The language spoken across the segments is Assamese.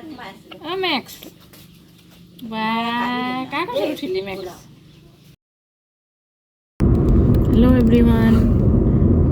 Max. Hello everyone,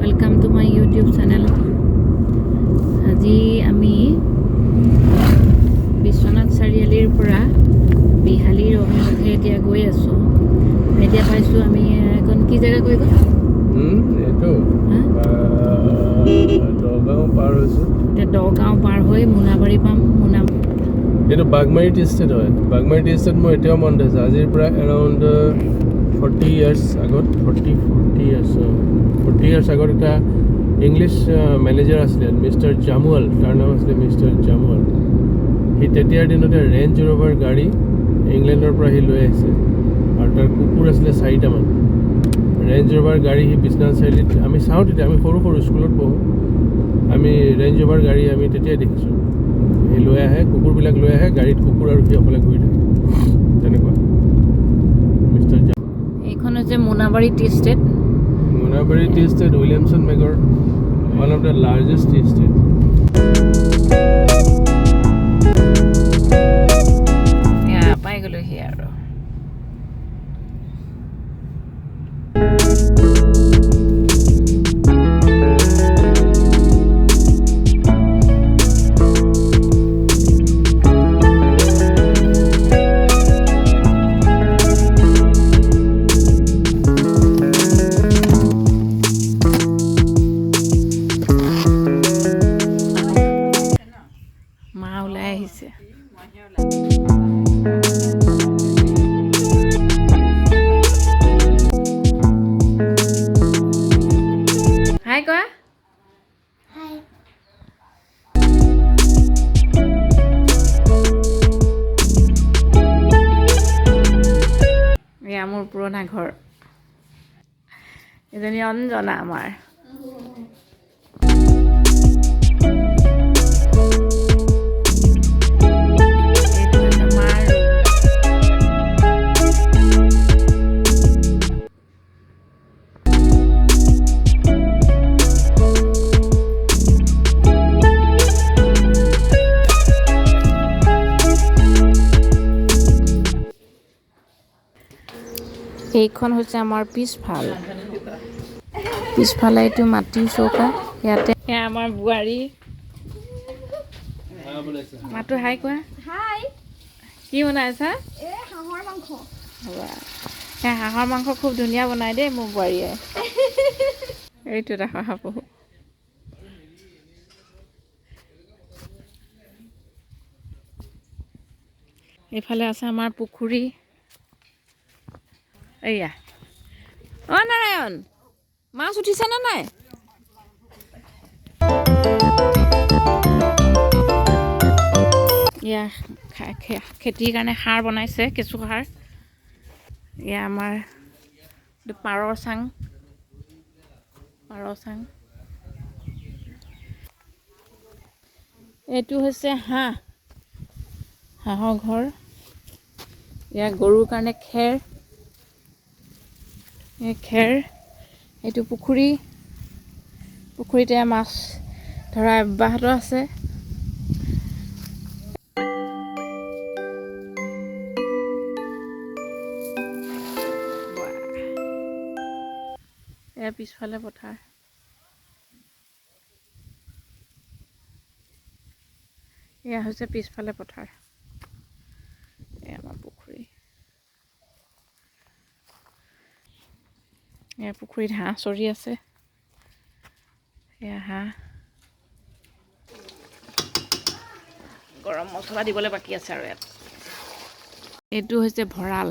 welcome to my YouTube channel. আজি আমি বিশ্বনাথ চাৰিআলিৰ পৰা বিহালীৰ অভিমুখে এতিয়া গৈ আছো। এতিয়া পাইছো আমি এখন কি জায়গা কৈ গ'ল? এটো দগাঁও পাৰ হৈছো। দগাঁও পাৰ হৈ মুনাবাৰী পাম। এইটো বাগমাৰী টি ষ্টেট হয়। বাগমাৰী টি ষ্টেট মোৰ এতিয়াও মনত আছে। আজিৰ পৰা এৰাউণ্ড 40 ইয়াৰ্ছ আগত 40 ইয়াৰ্ছ আগত এটা ইংলিছ মেনেজাৰ আছিলে মিষ্টাৰ জামুৱাল, তাৰ নাম আছিলে মিষ্টাৰ জামুৱাল। সি তেতিয়াৰ দিনতে ৰেঞ্জ ৰ'ভাৰ গাড়ী ইংলেণ্ডৰ পৰা সি লৈ আহিছে আৰু তাৰ কুকুৰ আছিলে 4টামান। ৰেঞ্জ ৰ'ভাৰ গাড়ী সি বিশ্বনাথ চাৰিআলিত আমি চাওঁ, তেতিয়া আমি সৰু স্কুলত পঢ়োঁ, আমি ৰেঞ্জ ৰ'ভাৰ গাড়ী আমি তেতিয়াই দেখিছোঁ। সি লৈ আহে, কুকুৰবিলাক লৈ আহে, গাড়ীত কুকুৰ আৰু সি অকলে ঘূৰি থাকে, তেনেকুৱা। মিষ্টাৰ এইখন হৈছে Monabari tea estate. Monabari tea estate Williamson Magor one of the largest tea estate. পাই গ'লোহি আৰু মোৰ পুৰণা ঘৰ। এজনী অঞ্জনা আমাৰ। এইখন হৈছে আমাৰ পিছফালে এইটো মাটিৰ চৌকা। ইয়াতে আমাৰ বোৱাৰী মাতো হাই কোৱা। কি বনাইছা? হাঁহৰ মাংস খুব ধুনীয়া বনাই দেই মোৰ বোৱাৰীয়ে। এইটো এটা শহাপহু। এইফালে আছে আমাৰ পুখুৰী। এয়া নাৰায়ণ, মাছ উঠিছে নে নাই? এয়া খেতিৰ কাৰণে সাৰ বনাইছে, কেঁচু সাৰ। এয়া আমাৰ পাৰৰ চাং। এইটো হৈছে হাঁহৰ ঘৰ। এয়া গৰুৰ কাৰণে খেৰ। এইটো পুখুৰীতে মাছ ধৰা অব্যাহত আছে। এয়া পিছফালে পথাৰ। এয়া হৈছে পিছফালে পথাৰ। এয়া আমাৰ পুখুৰী। এয়া পুখুৰীত হাঁহ চৰি আছে। এয়া হাঁহ। গৰম মছলা দিবলৈ বাকী আছে আৰু ইয়াত। এইটো হৈছে ভঁৰাল।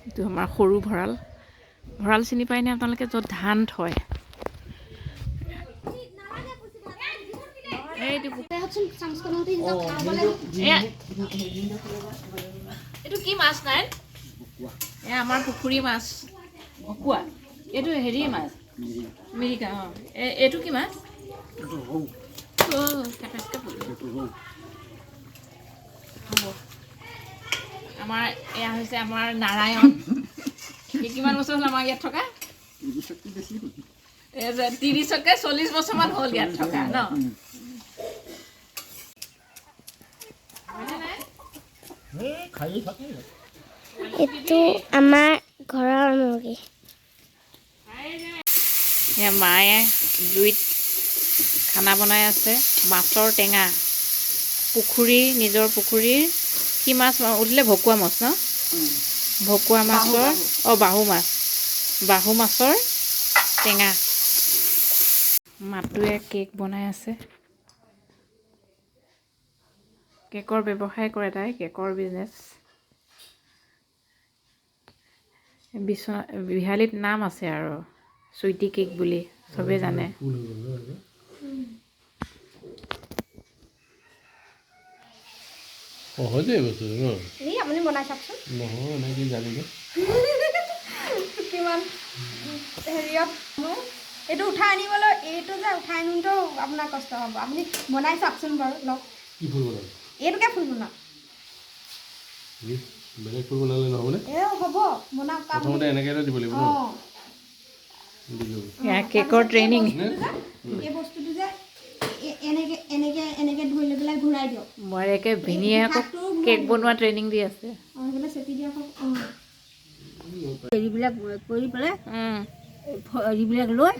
এইটো আমাৰ সৰু ভঁৰাল চিনি পায়নে আপোনালোকে? য'ত ধান থয়। এইটো কি মাছ নাই? এয়া আমাৰ পুখুৰী মাছ, ভকুৱা। এইটো হেৰি মাছ, মিৰিকা। এইটো কি মাছ? আমাৰ এয়া হৈছে আমাৰ নাৰায়ণ। কিমান বছৰ হ'ল আমাৰ ইয়াত থকা? 30কে 40 বছৰমান হ'ল ইয়াত থকা ন? এইটো আমাৰ ঘৰৰ মুৰ্গী মায়ে জুইত খানা বনাই আছে মাছৰ টেঙা নিজৰ পুখুৰীৰ কি মাছ উঠিলে ভকুৱা মাছ ন ভকুৱা মাছৰ বাহু মাছৰ টেঙা মাতুৱে কেক বনাই আছে কেকৰ ব্যৱসায় কৰে তাই কেকৰ বিজনেছ বিহালীত নাম আছে আৰু চুইটি কেক বুলি চবে জানে সহজে বস্তুটো ন আপুনি বনাই চাওকচোন নহয় এনেকৈ জানিলে কিমান হেৰিয়ত এইটো উঠাই আনিবলৈ এইটো যে উঠাই আনোতেও আপোনাৰ কষ্ট হ'ব আপুনি বনাই চাওকচোন বাৰু লওক কি ফুল বনাব এইটোকে ফুল বনাওক বেলেগ ফুল বনালে নহ'বনে হ'ব বনাওক প্ৰথমতে এনেকৈ এটা দিব লাগিব ন কেকৰ ট্ৰেইনিং এই বস্তুটো যে এনেকে ধৰি লৈ পেলাই ঘূৰাই দিয়ক মই একে ভিনিয়েকক কেক বনোৱা ট্ৰেইনিং দি আছে সেইবিলাক চেপি দিয়ক হেৰিবিলাক কৰি পেলাই হেৰিবিলাক লৈ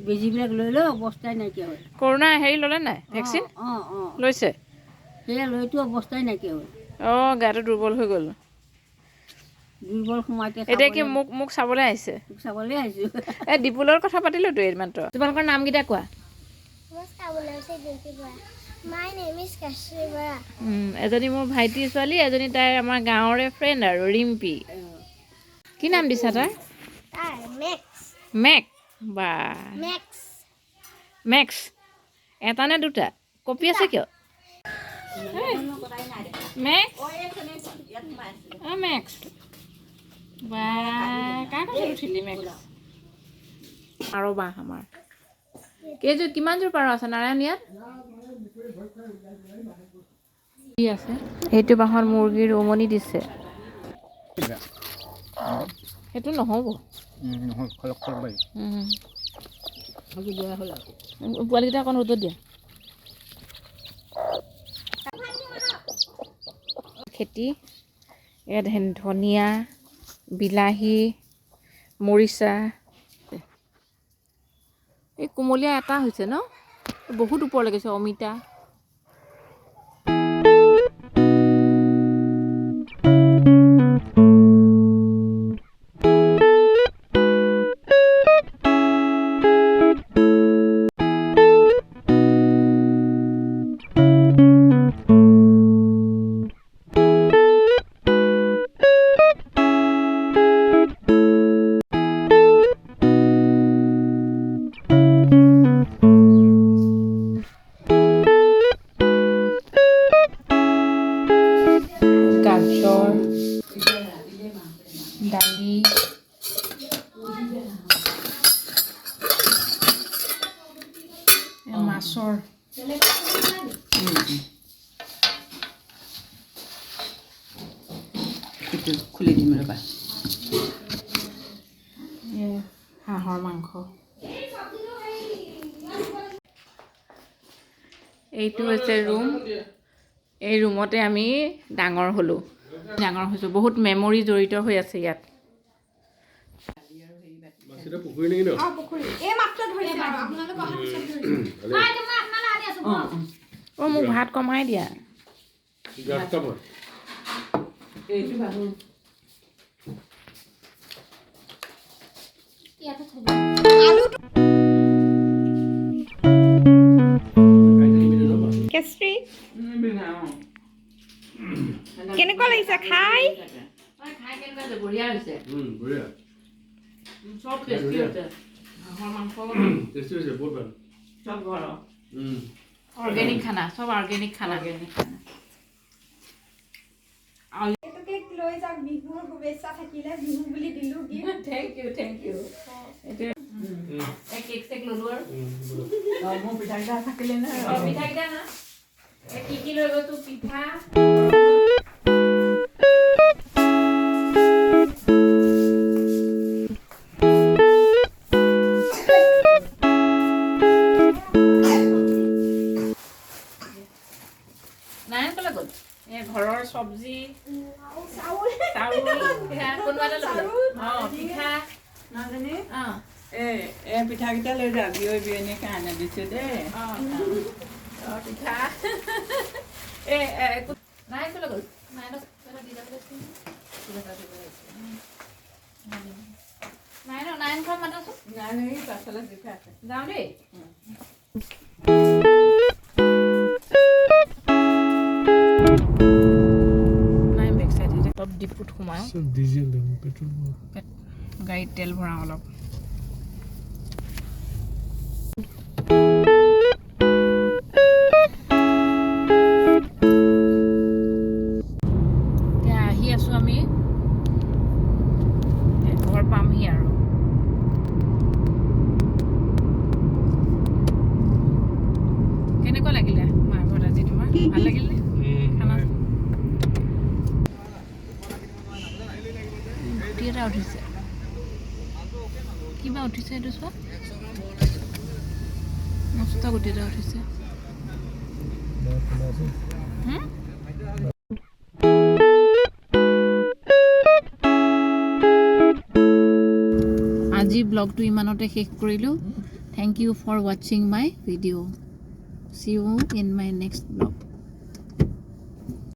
বেজীবিলাক লৈ লৈ অৱস্থাই নাইকিয়া হয় কৰোণা হেৰি ল'লে নাই ভেকচিন লৈছে সেয়া লৈতো অৱস্থাই নাইকিয়া হয় গাটো দুৰ্বল হৈ গ'ল দুৰ্বল সোমাইতে এতিয়া কি মোক চাবলৈ আহিছে চাবলৈ আহিছোঁ এই দীপুলৰ কথা পাতিলোতো এই মাত্ৰ তোমালোকৰ নামকেইটা কোৱা এজনী মোৰ ভাইটিৰ ছোৱালী এজনী তাইৰ আমাৰ গাঁৱৰে ফ্ৰেণ্ড আৰু ৰিম্পী কি নাম দিছা তাই মেক বা মেক্স এটা নে দুটা কপি আছে কিয় মেক্স বা কাৰ কথা উঠিলি মেক্স আৰু বাহ আমাৰ কেইযোৰ কিমানযোৰ পাৰ আছে নাৰায়ণ ইয়াত কি আছে সেইটো বাঁহত মুৰ্গীৰ উমনি দিছে সেইটো নহ'ব পোৱালিকেইটা অকণ ৰ'দত দিয়া খেতি ইয়াত ধনিয়া বিলাহী মৰিচা এই কোমলীয়া এটা হৈছে ন বহুত ওপৰ লাগিছে অমিতা গাজৰ দালি মাছৰ খুলি দিম ৰ'বা হাঁহৰ মাংস এইটো হৈছে ৰুম এই ৰুমতে আমি ডাঙৰ হৈছোঁ বহুত মেমৰি জড়িত হৈ আছে ইয়াত মোক ভাত কমাই দিয়া কেচৰি কেনেকুৱা লাগিছে খাই বঢ়িয়া হৈছে চব টেষ্টি হৈছে হাঁহৰ মাংস চব ঘৰৰ অৰ্গেনিক খানা চব অৰ্গেনিক খানা লৈ যাওক বিহুৰ শুভেচ্ছা থাকিলে বিহু বুলি দিলোঁ থেংক ইউ কেক চেক ল'লোঁ আৰু মোৰ পিঠাকেইটা থাকিলে না পিঠাকেইটা না কি লৈ গৈ তোৰ পিঠা নাৰায়ণ ক'লৈ গ'ল ঘৰৰ চব্জি চাউল চাউল পিঠা কোনোবা এটা লৈ পিঠা নাজানি অঁ পিঠাকেইটা লৈ যা বিয়নীৰ কাৰণে দিছে দেই পিঠা নাই ক'লৈ গ'ল নাইনক দি যাব লাগিছিল নাইন ঘৰ মাতাচোন নাই পাছলৈ জিকা আছে যাওঁ দেই নাই বেক চাইড টপ ডিপুত সোমাওঁ চব ডিজেল দেখোন পেট্ৰল গাড়ীত তেল ভৰাওঁ অলপ এতিয়া আহি আছোঁ আমি ঘৰ পামহি আৰু কেনেকুৱা লাগিলে মাৰ ঘৰত আজি তোমাৰ ভাল লাগিলনে খানা গুটি এটা উঠিছে কিবা উঠিছে এইটো চোৱা মস্ত গুটি এটা উঠিছে আজি ব্লগটো ইমানতে শেষ কৰিলোঁ থেংক ইউ ফৰ ৱাচিং মাই video' see you in my next vlog